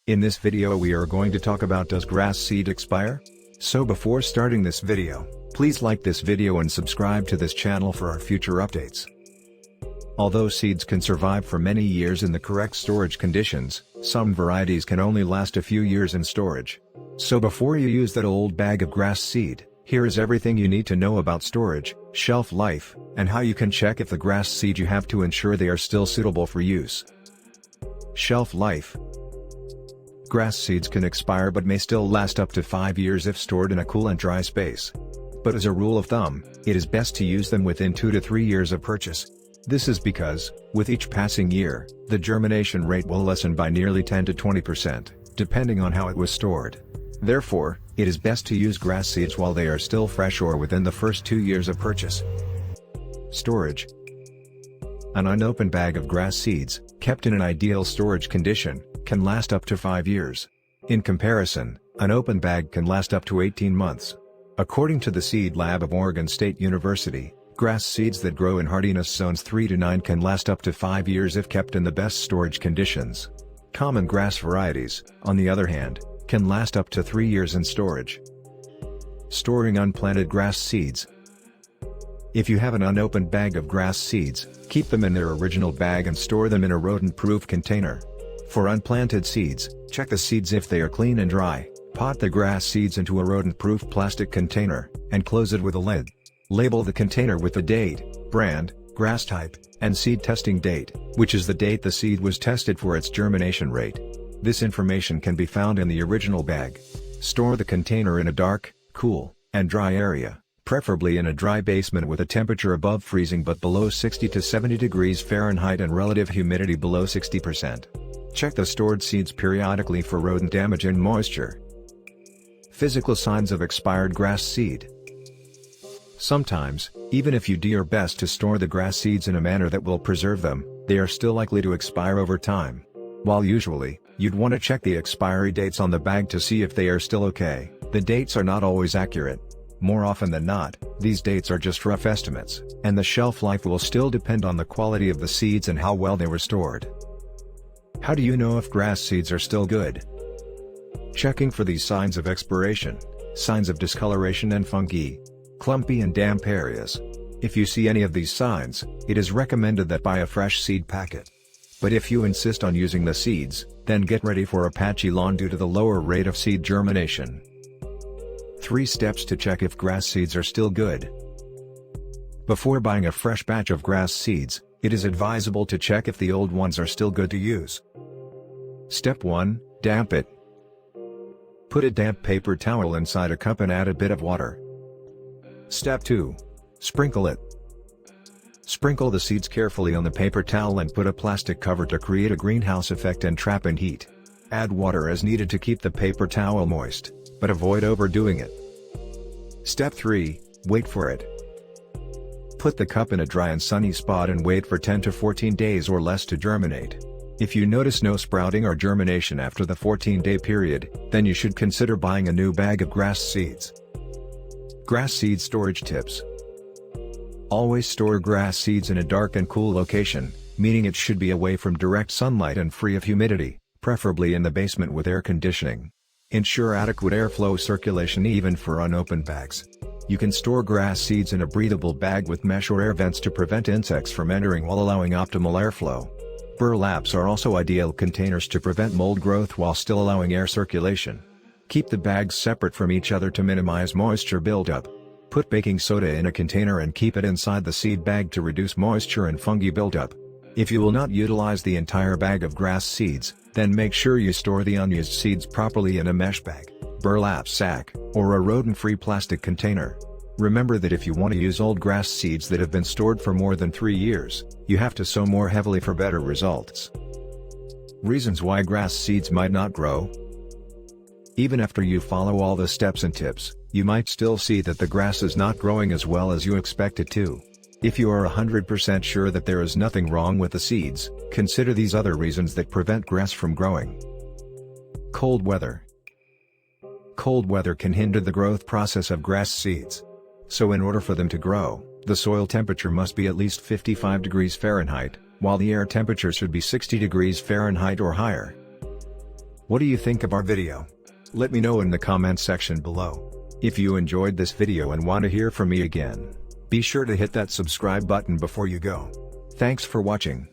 In this video we are going to talk about, does grass seed expire? So before starting this video, please like this video and subscribe to this channel for our future updates. Although seeds can survive for many years in the correct storage conditions, some varieties can only last a few years in storage. So before you use that old bag of grass seed, here is everything you need to know about storage, shelf life, and how you can check if the grass seed you have to ensure they are still suitable for use. Shelf life. Grass seeds can expire but may still last up to 5 years if stored in a cool and dry space. But as a rule of thumb, it is best to use them within 2 to 3 years of purchase. This is because, with each passing year, the germination rate will lessen by nearly 10 to 20%, depending on how it was stored. Therefore, it is best to use grass seeds while they are still fresh or within the first 2 years of purchase. Storage. An unopened bag of grass seeds, kept in an ideal storage condition, can last up to 5 years. In comparison, an open bag can last up to 18 months. According to the Seed Lab of Oregon State University, grass seeds that grow in hardiness zones 3 to 9 can last up to 5 years if kept in the best storage conditions. Common grass varieties, on the other hand, can last up to 3 years in storage. Storing unplanted grass seeds. If you have an unopened bag of grass seeds, keep them in their original bag and store them in a rodent-proof container. For unplanted seeds, check the seeds if they are clean and dry, pot the grass seeds into a rodent-proof plastic container, and close it with a lid. Label the container with the date, brand, grass type, and seed testing date, which is the date the seed was tested for its germination rate. This information can be found in the original bag. Store the container in a dark, cool, and dry area, preferably in a dry basement with a temperature above freezing but below 60 to 70 degrees Fahrenheit and relative humidity below 60%. Check the stored seeds periodically for rodent damage and moisture. Physical signs of expired grass seed. Sometimes, even if you do your best to store the grass seeds in a manner that will preserve them, they are still likely to expire over time. While usually, you'd want to check the expiry dates on the bag to see if they are still okay, the dates are not always accurate. More often than not, these dates are just rough estimates, and the shelf life will still depend on the quality of the seeds and how well they were stored. How do you know if grass seeds are still good? Checking for these signs of expiration, signs of discoloration and fungi, clumpy and damp areas. If you see any of these signs, it is recommended that buy a fresh seed packet. But if you insist on using the seeds, then get ready for a patchy lawn due to the lower rate of seed germination. 3 steps to check if grass seeds are still good. Before buying a fresh batch of grass seeds, it is advisable to check if the old ones are still good to use. Step 1, damp it. Put a damp paper towel inside a cup and add a bit of water. Step 2, sprinkle it. Sprinkle the seeds carefully on the paper towel and put a plastic cover to create a greenhouse effect and trap in heat. Add water as needed to keep the paper towel moist, but avoid overdoing it. Step 3, wait for it. Put the cup in a dry and sunny spot and wait for 10 to 14 days or less to germinate. If you notice no sprouting or germination after the 14-day period, then you should consider buying a new bag of grass seeds. Grass seed storage tips. Always store grass seeds in a dark and cool location, meaning it should be away from direct sunlight and free of humidity, preferably in the basement with air conditioning. Ensure adequate airflow circulation even for unopened bags. You can store grass seeds in a breathable bag with mesh or air vents to prevent insects from entering while allowing optimal airflow. Burlaps are also ideal containers to prevent mold growth while still allowing air circulation. Keep the bags separate from each other to minimize moisture buildup. Put baking soda in a container and keep it inside the seed bag to reduce moisture and fungi buildup. If you will not utilize the entire bag of grass seeds, then make sure you store the unused seeds properly in a mesh bag, burlap sack, or a rodent-free plastic container. Remember that if you want to use old grass seeds that have been stored for more than 3 years, you have to sow more heavily for better results. Reasons why grass seeds might not grow. Even after you follow all the steps and tips, you might still see that the grass is not growing as well as you expect it to. If you are 100% sure that there is nothing wrong with the seeds, consider these other reasons that prevent grass from growing. Cold weather. Cold weather can hinder the growth process of grass seeds. So in order for them to grow, the soil temperature must be at least 55 degrees Fahrenheit, while the air temperature should be 60 degrees Fahrenheit or higher. What do you think of our video? Let me know in the comments section below. If you enjoyed this video and want to hear from me again, be sure to hit that subscribe button before you go. Thanks for watching.